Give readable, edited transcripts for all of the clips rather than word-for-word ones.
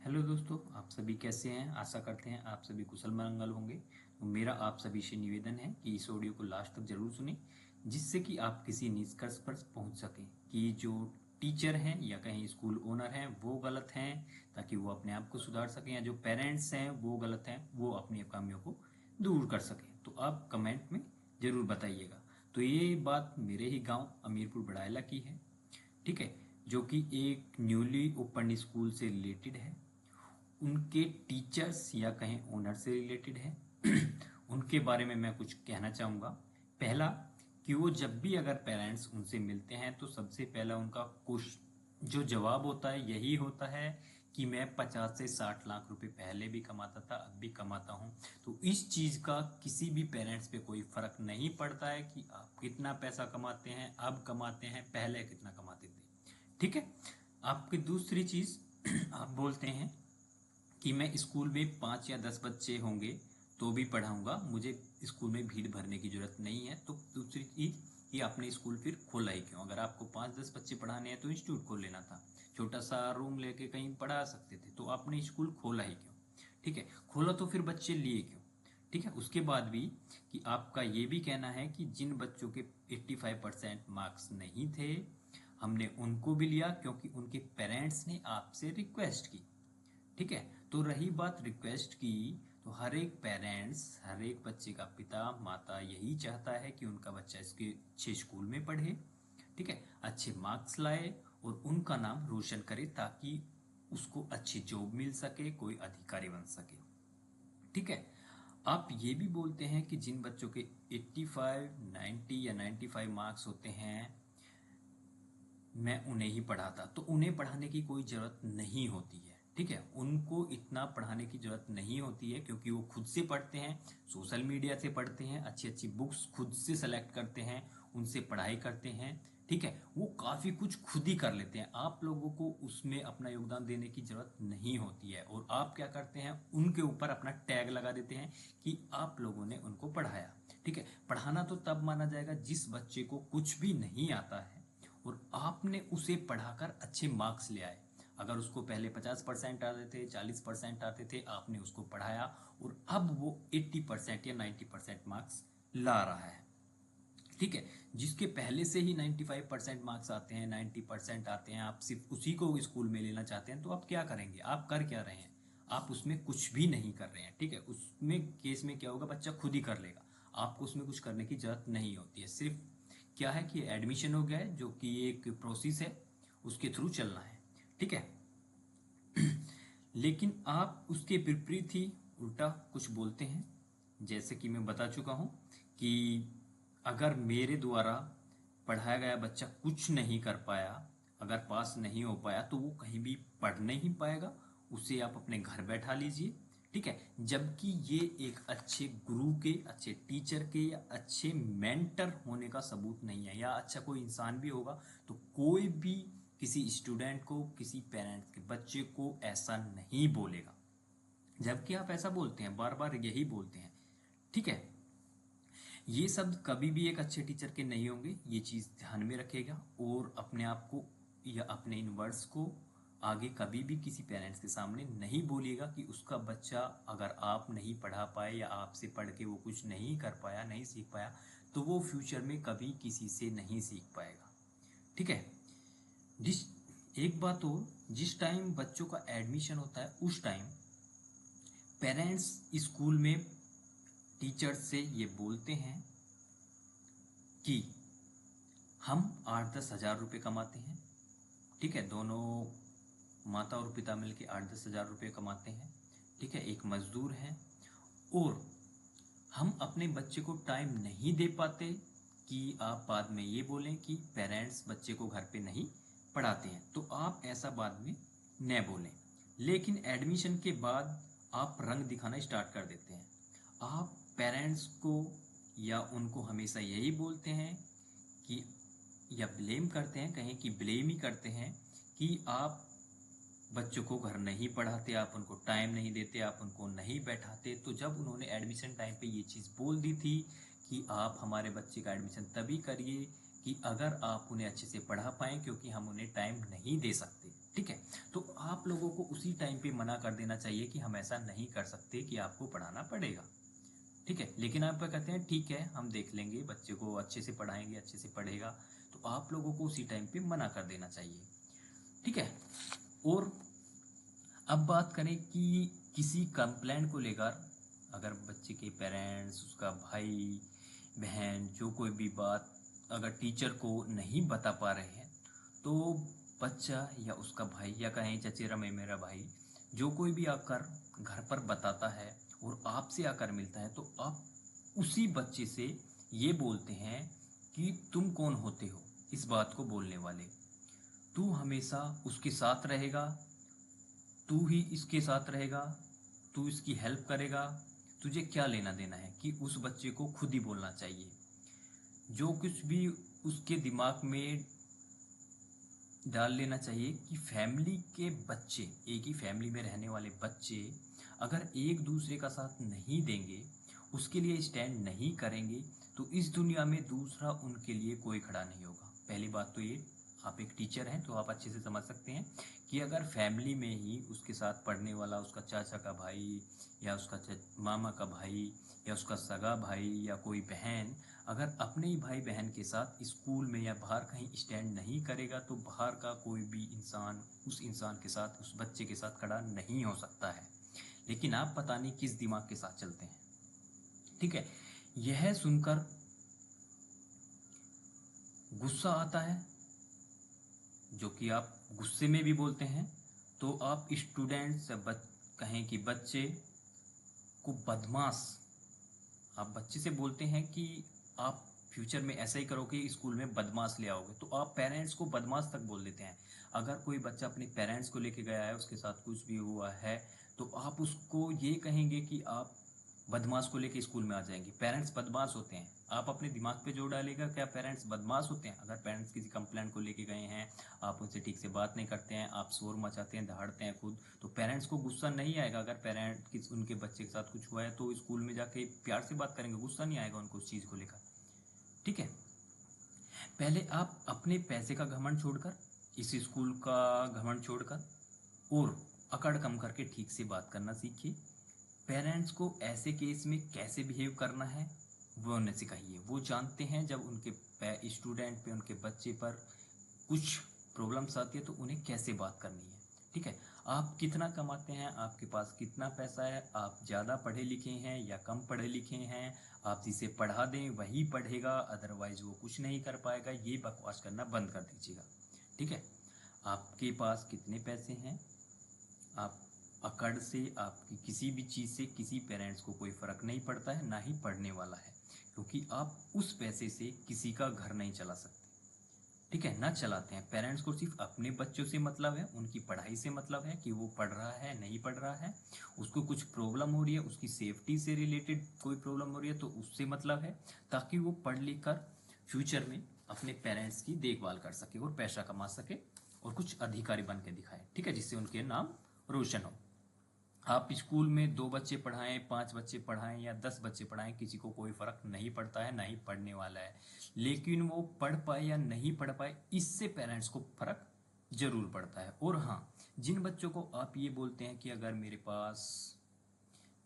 Hello दोस्तों, आप सभी कैसे हैं? आशा करते हैं आप सभी कुशल मंगल होंगे। तो मेरा आप सभी से निवेदन है कि इस ऑडियो को लास्ट तक जरूर सुनें, जिससे कि आप किसी निष्कर्ष पर पहुंच सकें कि जो टीचर हैं या कहीं स्कूल ओनर हैं वो गलत हैं, ताकि वो अपने आप को सुधार सकें, या जो पेरेंट्स हैं वो गलत हैं, वो अपनी खामियों को दूर कर सकें। तो आप कमेंट में जरूर बताइएगा। तो ये बात मेरे ही गांव अमीरपुर बड़ायला की है, ठीक है, जो कि एक न्यूली ओपन स्कूल से रिलेटेड है। उनके टीचर्स या कहें ओनर से रिलेटेड है। उनके बारे में मैं कुछ कहना चाहूँगा। पहला, कि वो जब भी अगर पेरेंट्स उनसे मिलते हैं तो सबसे पहला उनका जो जवाब होता है यही होता है कि मैं 50 से 60 लाख रुपए पहले भी कमाता था, अब भी कमाता हूँ। तो इस चीज़ का किसी भी पेरेंट्स पे कोई फर्क नहीं पड़ता है कि आप कितना पैसा कमाते हैं, अब कमाते हैं, पहले कितना कमाते थे, ठीक है। आपकी दूसरी चीज़, आप बोलते हैं कि मैं स्कूल में 5 या 10 बच्चे होंगे तो भी पढ़ाऊंगा, मुझे स्कूल में भीड़ भरने की जरूरत नहीं है। तो दूसरी चीज कि आपने स्कूल फिर खोला ही क्यों? अगर आपको 5-10 बच्चे पढ़ाने हैं तो इंस्टीट्यूट खोल लेना था, छोटा सा रूम लेके कहीं पढ़ा सकते थे। तो आपने स्कूल खोला ही क्यों? ठीक है, खोला तो फिर बच्चे लिए क्यों? ठीक है। उसके बाद भी कि आपका ये भी कहना है कि जिन बच्चों के 85% मार्क्स नहीं थे, हमने उनको भी लिया क्योंकि उनके पेरेंट्स ने आपसे रिक्वेस्ट की, ठीक है। तो रही बात रिक्वेस्ट की, तो हर एक पेरेंट्स, हर एक बच्चे का पिता माता यही चाहता है कि उनका बच्चा इसके अच्छे स्कूल में पढ़े, ठीक है, अच्छे मार्क्स लाए और उनका नाम रोशन करे, ताकि उसको अच्छी जॉब मिल सके, कोई अधिकारी बन सके, ठीक है। आप ये भी बोलते हैं कि जिन बच्चों के 85, 90 या 95 मार्क्स होते हैं, मैं उन्हें ही पढ़ाता। तो उन्हें पढ़ाने की कोई जरूरत नहीं होती है, ठीक है। उनको इतना पढ़ाने की जरूरत नहीं होती है क्योंकि वो खुद से पढ़ते हैं, सोशल मीडिया से पढ़ते हैं, अच्छी अच्छी बुक्स खुद से सेलेक्ट करते हैं, उनसे पढ़ाई करते हैं, ठीक है। वो काफी कुछ खुद ही कर लेते हैं, आप लोगों को उसमें अपना योगदान देने की जरूरत नहीं होती है। और आप क्या करते हैं, उनके ऊपर अपना टैग लगा देते हैं कि आप लोगों ने उनको पढ़ाया, ठीक है। पढ़ाना तो तब माना जाएगा जिस बच्चे को कुछ भी नहीं आता है और आपने उसे पढ़ाकर अच्छे मार्क्स ले आए। अगर उसको पहले 50% आते थे, 40% आते थे, आपने उसको पढ़ाया और अब वो 80% या 90% मार्क्स ला रहा है, ठीक है। जिसके पहले से ही 95% मार्क्स आते हैं, 90% आते हैं, आप सिर्फ उसी को स्कूल में लेना चाहते हैं, तो आप क्या करेंगे? आप कर क्या रहे हैं? आप उसमें कुछ भी नहीं कर रहे हैं, ठीक है। उसमें केस में क्या होगा, बच्चा खुद ही कर लेगा, आपको उसमें कुछ करने की जरूरत नहीं होती है। सिर्फ क्या है कि एडमिशन हो गया है, जो कि एक प्रोसेस है, उसके थ्रू चलना है, ठीक है। लेकिन आप उसके विपरीत ही उल्टा कुछ बोलते हैं। जैसे कि मैं बता चुका हूं कि अगर मेरे द्वारा पढ़ाया गया बच्चा कुछ नहीं कर पाया, अगर पास नहीं हो पाया, तो वो कहीं भी पढ़ नहीं पाएगा, उसे आप अपने घर बैठा लीजिए, ठीक है। जबकि ये एक अच्छे गुरु के, अच्छे टीचर के या अच्छे मेंटर होने का सबूत नहीं है। या अच्छा कोई इंसान भी होगा तो कोई भी किसी स्टूडेंट को, किसी पेरेंट्स के बच्चे को ऐसा नहीं बोलेगा, जबकि आप ऐसा बोलते हैं, बार बार यही बोलते हैं, ठीक है। ये शब्द कभी भी एक अच्छे टीचर के नहीं होंगे, ये चीज ध्यान में रखेगा। और अपने आप को या अपने इन वर्ड्स को आगे कभी भी किसी पेरेंट्स के सामने नहीं बोलिएगा कि उसका बच्चा अगर आप नहीं पढ़ा पाए या आपसे पढ़ के वो कुछ नहीं कर पाया, नहीं सीख पाया, तो वो फ्यूचर में कभी किसी से नहीं सीख पाएगा, ठीक है। जिस एक बात और, जिस टाइम बच्चों का एडमिशन होता है उस टाइम पेरेंट्स स्कूल में टीचर्स से ये बोलते हैं कि हम 8-10 हज़ार रुपये कमाते हैं, ठीक है। दोनों माता और पिता मिलकर 8-10 हज़ार रुपये कमाते हैं, ठीक है, एक मजदूर हैं। और हम अपने बच्चे को टाइम नहीं दे पाते कि आप बाद में ये बोलें कि पेरेंट्स बच्चे को घर पे नहीं पढ़ाते हैं, तो आप ऐसा बाद में न बोलें। लेकिन एडमिशन के बाद आप रंग दिखाना स्टार्ट कर देते हैं। आप पेरेंट्स को या उनको हमेशा यही बोलते हैं कि, या ब्लेम करते हैं, कहें कि ब्लेम ही करते हैं कि आप बच्चों को घर नहीं पढ़ाते, आप उनको टाइम नहीं देते, आप उनको नहीं बैठाते। तो जब उन्होंने एडमिशन टाइम पे ये चीज़ बोल दी थी कि आप हमारे बच्चे का एडमिशन तभी करिए कि अगर आप उन्हें अच्छे से पढ़ा पाएं, क्योंकि हम उन्हें टाइम नहीं दे सकते, ठीक है। तो आप लोगों को उसी टाइम पे मना कर देना चाहिए कि हम ऐसा नहीं कर सकते, कि आपको पढ़ाना पड़ेगा। ठीक है, लेकिन आप क्या कहते हैं, ठीक है हम देख लेंगे, बच्चे को अच्छे से पढ़ाएंगे, अच्छे से पढ़ेगा। तो आप लोगों को उसी टाइम पे मना कर देना चाहिए। ठीक है। और अब बात करें कि किसी कंप्लेंट को लेकर, अगर बच्चे के पेरेंट्स, उसका भाई बहन, जो कोई भी बात अगर टीचर को नहीं बता पा रहे हैं, तो बच्चा या उसका भाई, या कहें चचेरा में मेरा भाई, जो कोई भी आकर घर पर बताता है और आपसे आकर मिलता है, तो आप उसी बच्चे से ये बोलते हैं कि तुम कौन होते हो इस बात को बोलने वाले। तू हमेशा उसके साथ रहेगा, तू ही इसके साथ रहेगा, तू इसकी हेल्प करेगा, तुझे क्या लेना देना है। कि उस बच्चे को खुद ही बोलना चाहिए जो कुछ भी उसके दिमाग में डाल लेना चाहिए, कि फैमिली के बच्चे, एक ही फैमिली में रहने वाले बच्चे अगर एक दूसरे का साथ नहीं देंगे, उसके लिए स्टैंड नहीं करेंगे, तो इस दुनिया में दूसरा उनके लिए कोई खड़ा नहीं होगा। पहली बात तो ये, आप एक टीचर हैं तो आप अच्छे से समझ सकते हैं कि अगर फैमिली में ही उसके साथ पढ़ने वाला उसका चाचा का भाई, या उसका मामा का भाई, या उसका सगा भाई, या कोई बहन अगर अपने ही भाई बहन के साथ स्कूल में या बाहर कहीं स्टैंड नहीं करेगा, तो बाहर का कोई भी इंसान उस इंसान के साथ, उस बच्चे के साथ खड़ा नहीं हो सकता है। लेकिन आप पता नहीं किस दिमाग के साथ चलते हैं। ठीक है। यह सुनकर गुस्सा आता है, जो कि आप गुस्से में भी बोलते हैं, तो आप स्टूडेंट्स, कहें कि बच्चे को बदमाश, आप बच्चे से बोलते हैं कि आप फ्यूचर में ऐसा ही करोगे, स्कूल में बदमाश ले आओगे, तो आप पेरेंट्स को बदमाश तक बोल देते हैं। अगर कोई बच्चा अपने पेरेंट्स को लेके गया है, उसके साथ कुछ भी हुआ है, तो आप उसको ये कहेंगे कि आप बदमाश को लेके स्कूल में आ जाएंगे। पेरेंट्स बदमाश होते हैं, आप अपने दिमाग पे जोर डालेगा, क्या पेरेंट्स बदमाश होते हैं? अगर पेरेंट्स किसी कंप्लेंट को लेके गए हैं, आप उनसे ठीक से बात नहीं करते हैं, आप शोर मचाते हैं, दहाड़ते हैं खुद, तो पेरेंट्स को गुस्सा नहीं आएगा? अगर पेरेंट किस उनके बच्चे के साथ कुछ हुआ है, तो स्कूल में जाके प्यार से बात करेंगे, गुस्सा नहीं आएगा उनको उस चीज़ को लेकर। ठीक है। पहले आप अपने पैसे का घमंड छोड़कर, इस स्कूल का घमंड छोड़कर, और अकड़ कम करके ठीक से बात करना सीखिए। पेरेंट्स को ऐसे केस में कैसे बिहेव करना है वो उन्हें सिखाइए। वो जानते हैं जब उनके स्टूडेंट पे, उनके बच्चे पर कुछ प्रॉब्लम्स आती है तो उन्हें कैसे बात करनी है। ठीक है। आप कितना कमाते हैं, आपके पास कितना पैसा है, आप ज़्यादा पढ़े लिखे हैं या कम पढ़े लिखे हैं, आप जिसे पढ़ा दें वही पढ़ेगा, अदरवाइज वो कुछ नहीं कर पाएगा, ये बकवास करना बंद कर दीजिएगा। ठीक है। आपके पास कितने पैसे हैं, आप अकड़ से, आपकी किसी भी चीज़ से किसी पेरेंट्स को कोई फ़र्क नहीं पड़ता है, ना ही पढ़ने वाला है, क्योंकि आप उस पैसे से किसी का घर नहीं चला सकते। ठीक है, ना चलाते हैं। पेरेंट्स को सिर्फ अपने बच्चों से मतलब है, उनकी पढ़ाई से मतलब है, कि वो पढ़ रहा है नहीं पढ़ रहा है, उसको कुछ प्रॉब्लम हो रही है, उसकी सेफ्टी से रिलेटेड कोई प्रॉब्लम हो रही है तो उससे मतलब है, ताकि वो पढ़ लिख कर फ्यूचर में अपने पेरेंट्स की देखभाल कर सके और पैसा कमा सके और कुछ अधिकारी बन के दिखाए। ठीक है, जिससे उनके नाम रोशन हो। आप स्कूल में 2 बच्चे पढ़ाएं, 5 बच्चे पढ़ाएं या 10 बच्चे पढ़ाएं, किसी को कोई फर्क नहीं पड़ता है, ना ही पढ़ने वाला है। लेकिन वो पढ़ पाए या नहीं पढ़ पाए, इससे पेरेंट्स को फर्क जरूर पड़ता है। और हाँ, जिन बच्चों को आप ये बोलते हैं कि अगर मेरे पास,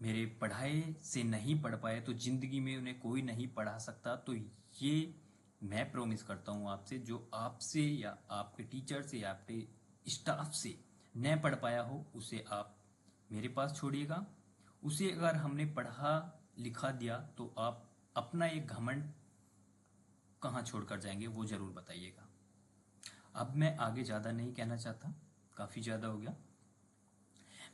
मेरे पढ़ाई से नहीं पढ़ पाए तो ज़िंदगी में उन्हें कोई नहीं पढ़ा सकता, तो ये मैं प्रॉमिस करता हूँ आपसे, जो आपसे या आपके टीचर से या आपके स्टाफ से न पढ़ पाया हो, उसे आप मेरे पास छोड़िएगा। उसे अगर हमने पढ़ा लिखा दिया तो आप अपना एक घमंड कहाँ छोड़ कर जाएंगे वो ज़रूर बताइएगा। अब मैं आगे ज़्यादा नहीं कहना चाहता, काफ़ी ज़्यादा हो गया।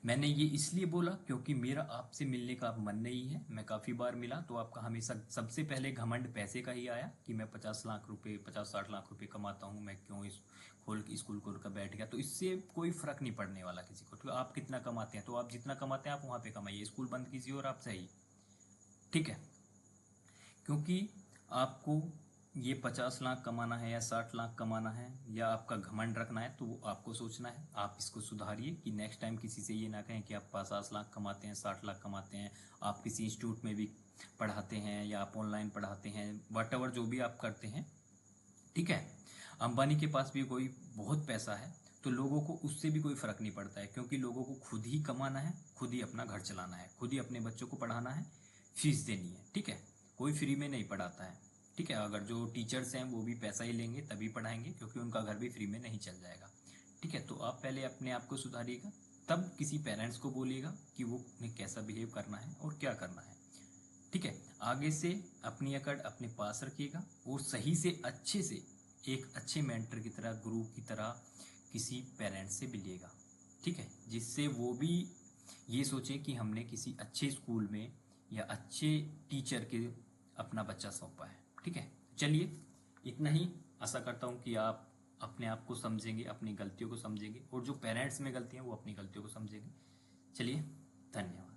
मैंने ये इसलिए बोला क्योंकि मेरा आपसे मिलने का अब मन नहीं है। मैं काफ़ी बार मिला तो आपका हमेशा सबसे पहले घमंड पैसे का ही आया, कि मैं 50 लाख रुपए, 50-60 लाख रुपए कमाता हूँ, मैं क्यों इस स्कूल खोल कर बैठ गया। तो इससे कोई फ़र्क नहीं पड़ने वाला किसी को। तो आप कितना कमाते हैं, तो आप जितना कमाते हैं आप वहाँ पे कमाइए, स्कूल बंद कीजिए और आप सही। ठीक है। क्योंकि आपको ये 50 लाख कमाना है या 60 लाख कमाना है, या आपका घमंड रखना है, तो वो आपको सोचना है। आप इसको सुधारिए कि नेक्स्ट टाइम किसी से ये ना कहें कि आप 50 लाख कमाते हैं, 60 लाख कमाते हैं। आप किसी इंस्टीट्यूट में भी पढ़ाते हैं या आप ऑनलाइन पढ़ाते हैं, वट एवर जो भी आप करते हैं। ठीक है। अंबानी के पास भी कोई बहुत पैसा है, तो लोगों को उससे भी कोई फर्क नहीं पड़ता है, क्योंकि लोगों को खुद ही कमाना है, खुद ही अपना घर चलाना है, खुद ही अपने बच्चों को पढ़ाना है, फीस देनी है, ठीक है। कोई फ्री में नहीं पढ़ाता है, ठीक है। अगर जो टीचर्स हैं वो भी पैसा ही लेंगे तभी पढ़ाएंगे, क्योंकि उनका घर भी फ्री में नहीं चल जाएगा, ठीक है। तो आप पहले अपने आप को सुधारिएगा, तब किसी पेरेंट्स को बोलिएगा कि वो उन्हें कैसा बिहेव करना है और क्या करना है, ठीक है। आगे से अपनी अकड़ अपने पास रखिएगा और सही से अच्छे से एक अच्छे मेंटर की तरह, गुरु की तरह किसी पेरेंट्स से मिलिएगा, ठीक है, जिससे वो भी ये सोचे कि हमने किसी अच्छे स्कूल में या अच्छे टीचर के अपना बच्चा सौंपा है, ठीक है। चलिए, इतना ही। आशा करता हूँ कि आप अपने आप को समझेंगे, अपनी गलतियों को समझेंगे, और जो पेरेंट्स में गलतियाँ वो अपनी गलतियों को समझेंगे। चलिए, धन्यवाद।